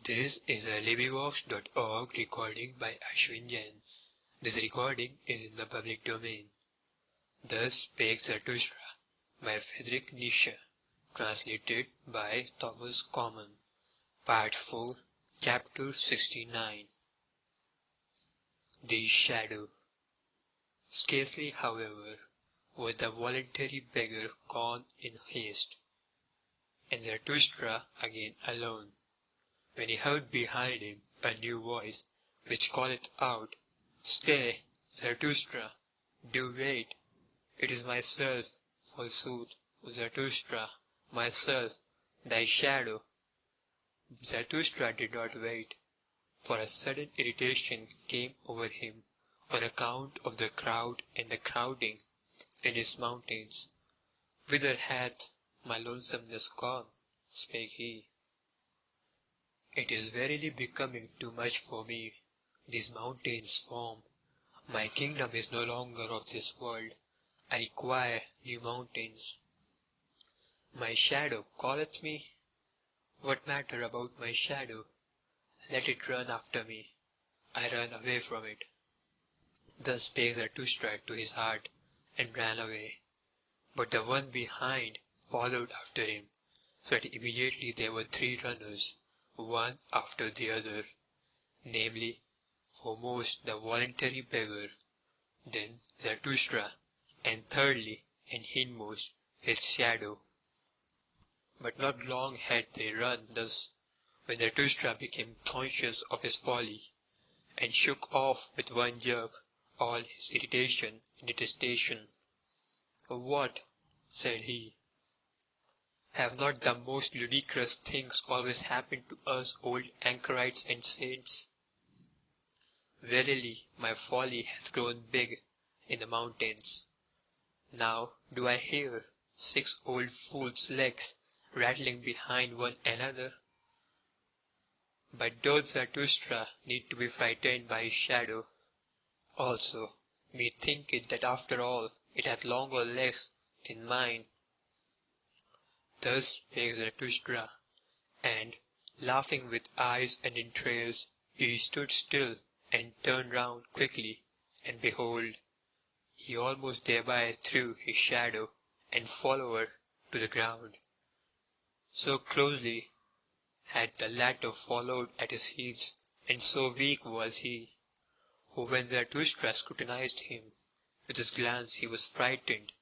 This is a LibriVox.org recording by Ashwin Jain. This recording is in the public domain. Thus Spake Zarathustra by Friedrich Nietzsche, translated by Thomas Common. Part 4, Chapter 69. The Shadow. Scarcely, however, was the voluntary beggar gone in haste, and Zarathustra again alone, when he heard behind him a new voice, which calleth out, "Stay, Zarathustra, do wait. It is myself, forsooth, Zarathustra, myself, thy shadow." Zarathustra did not wait, for a sudden irritation came over him on account of the crowd and the crowding in his mountains. "Whither hath my lonesomeness gone?" spake he. "It is verily becoming too much for me, these mountains form. My kingdom is no longer of this world. I require new mountains. My shadow calleth me. What matter about my shadow? Let it run after me. I run away from it." Thus spake Zarathustra to his heart, and ran away. But the one behind followed after him, so that immediately there were three runners, one after the other, namely, foremost the voluntary beggar, then Zarathustra, and thirdly and hindmost his shadow. But not long had they run thus, when Zarathustra became conscious of his folly, and shook off with one jerk all his irritation and detestation. "What?" said he. "Have not the most ludicrous things always happened to us old anchorites and saints? Verily, my folly hath grown big in the mountains. Now do I hear 6 old fools' legs rattling behind one another? But doth Zarathustra need to be frightened by his shadow? Also, methink it that after all it hath longer legs than mine." Thus spake Zarathustra, and, laughing with eyes and entrails, he stood still and turned round quickly, and behold, he almost thereby threw his shadow and follower to the ground. So closely had the latter followed at his heels, and so weak was he, for when Zarathustra scrutinized him with his glance he was frightened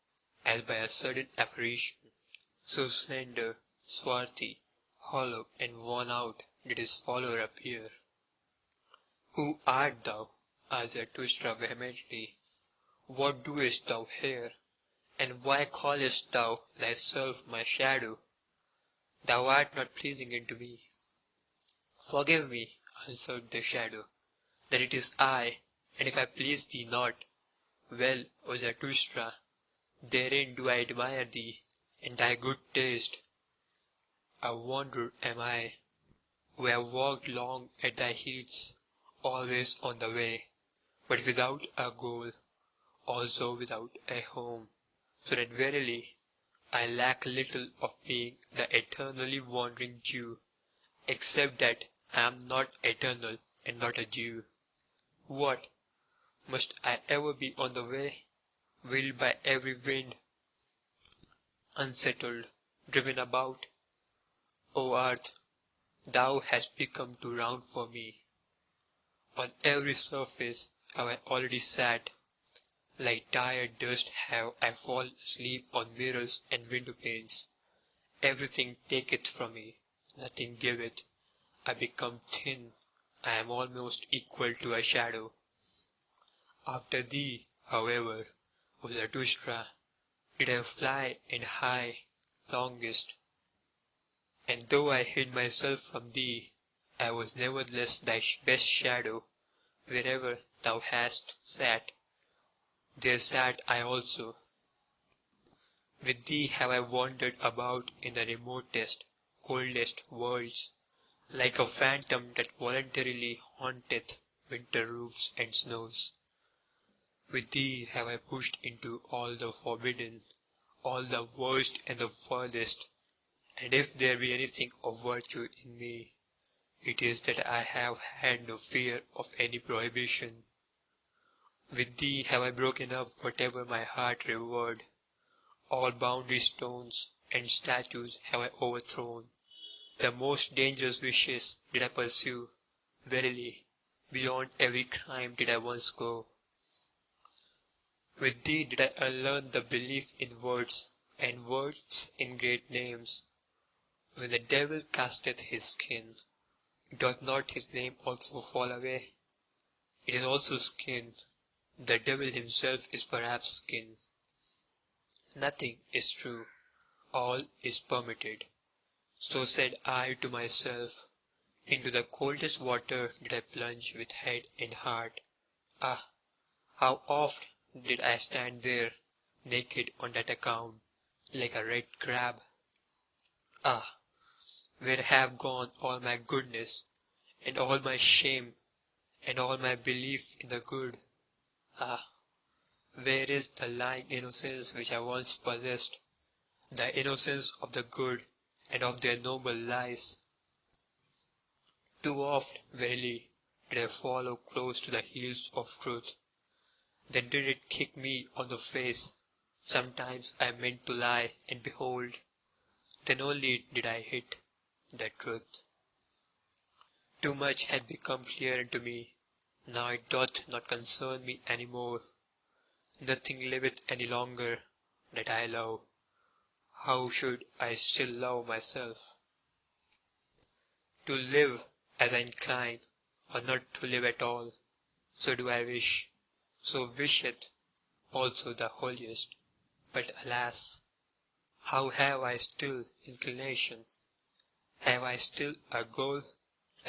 as by a sudden apparition. So slender, swarthy, hollow, and worn out did his follower appear. "Who art thou?" asked Zarathustra vehemently. "What doest thou here? And why callest thou thyself my shadow? Thou art not pleasing unto me." "Forgive me," answered the shadow, "that it is I, and if I please thee not, well, O Zarathustra, therein do I admire thee and thy good taste. A wanderer am I, who have walked long at thy heels, always on the way, but without a goal, also without a home, so that verily I lack little of being the eternally wandering Jew, except that I am not eternal and not a Jew. What? Must I ever be on the way, whirled by every wind, unsettled, driven about? O earth, thou hast become too round for me. On every surface have I already sat. Like tired dust have I fallen asleep on mirrors and window panes. Everything taketh from me, nothing giveth. I become thin, I am almost equal to a shadow. After thee, however, O Zarathustra, did I fly and high longest, and though I hid myself from thee, I was nevertheless thy best shadow. Wherever thou hast sat, there sat I also. With thee have I wandered about in the remotest, coldest worlds, like a phantom that voluntarily haunteth winter roofs and snows. With thee have I pushed into all the forbidden, all the worst and the furthest, and if there be anything of virtue in me, It is that I have had no fear of any prohibition. With thee have I broken up whatever my heart revered. All boundary stones and statues have I overthrown. The most dangerous wishes did I pursue. Verily, beyond every crime did I once go. With thee did I unlearn the belief in words, and words in great names. When the devil casteth his skin, doth not his name also fall away? It is also skin. The devil himself is perhaps skin. Nothing is true, all is permitted. So said I to myself. Into the coldest water did I plunge with head and heart. Ah, how oft did I stand there, naked on that account, like a red crab. Ah, where have gone all my goodness, and all my shame, and all my belief in the good? Ah, where is the lying innocence which I once possessed, the innocence of the good and of their noble lies? Too oft, verily, did I follow close to the heels of truth. Then did it kick me on the face. Sometimes I meant to lie, and behold, then only did I hit the truth. Too much had become clear unto me. Now it doth not concern me any more. Nothing liveth any longer that I love. How should I still love myself? To live as I incline, or not to live at all, so do I wish, so wisheth also the holiest. But alas, how have I still inclination? Have I still a goal,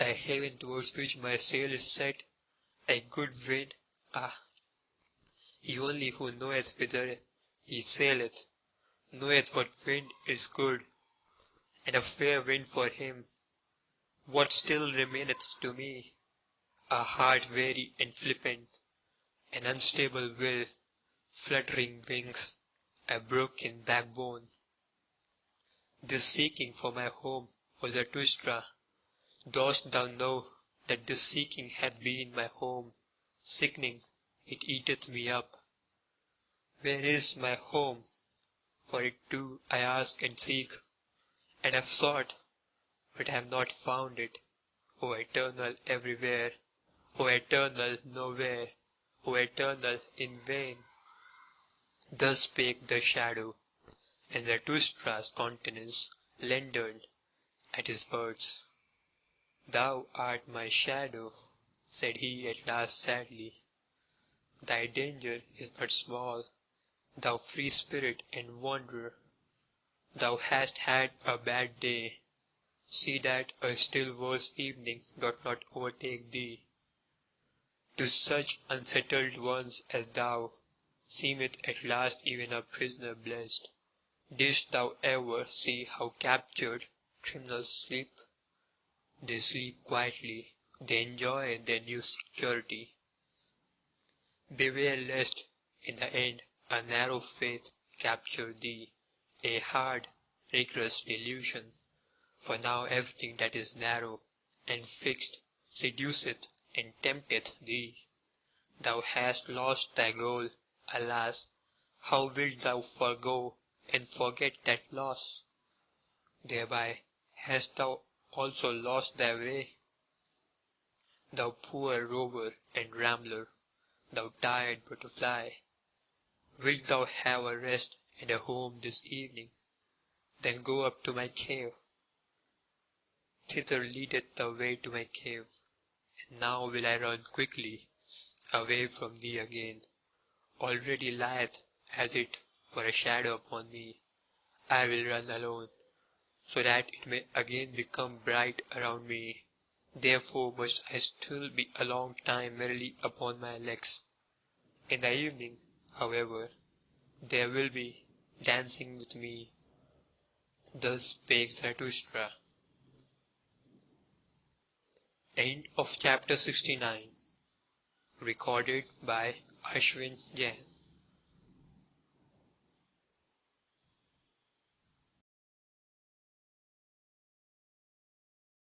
a haven towards which my sail is set, a good wind? Ah, he only who knoweth whither he saileth, knoweth what wind is good, and a fair wind for him. What still remaineth to me? A heart weary and flippant, an unstable will, fluttering wings, a broken backbone. This seeking for my home, O Zarathustra, dost thou know that this seeking hath been my home? Sickening, it eateth me up. Where is my home? For it too I ask and seek, and have sought, but have not found it. O Eternal everywhere, O Eternal nowhere, O Eternal in vain. Thus spake the shadow, and Zarathustra's countenance lengthened at his words. Thou art my shadow, said he at last sadly. Thy danger is but small, thou free spirit and wanderer. Thou hast had a bad day. See that a still worse evening doth not overtake thee. To such unsettled ones as thou, seemeth at last even a prisoner blessed. Didst thou ever see how captured criminals sleep? They sleep quietly, they enjoy their new security. Beware lest, in the end, a narrow faith capture thee, a hard, rigorous delusion. For now everything that is narrow and fixed seduceth and tempteth thee. Thou hast lost thy goal, alas, how wilt thou forego and forget that loss? Thereby hast thou also lost thy way. Thou poor rover and rambler, thou tired butterfly, wilt thou have a rest and a home this evening? Then go up to my cave. Thither leadeth the way to my cave, and now will I run quickly away from thee again. Already lieth as it were a shadow upon me. I will run alone, so that it may again become bright around me. Therefore must I still be a long time merrily upon my legs. In the evening, however, there will be dancing with me. Thus spake Zarathustra. End of chapter 69. Recorded by Ashwin Jain.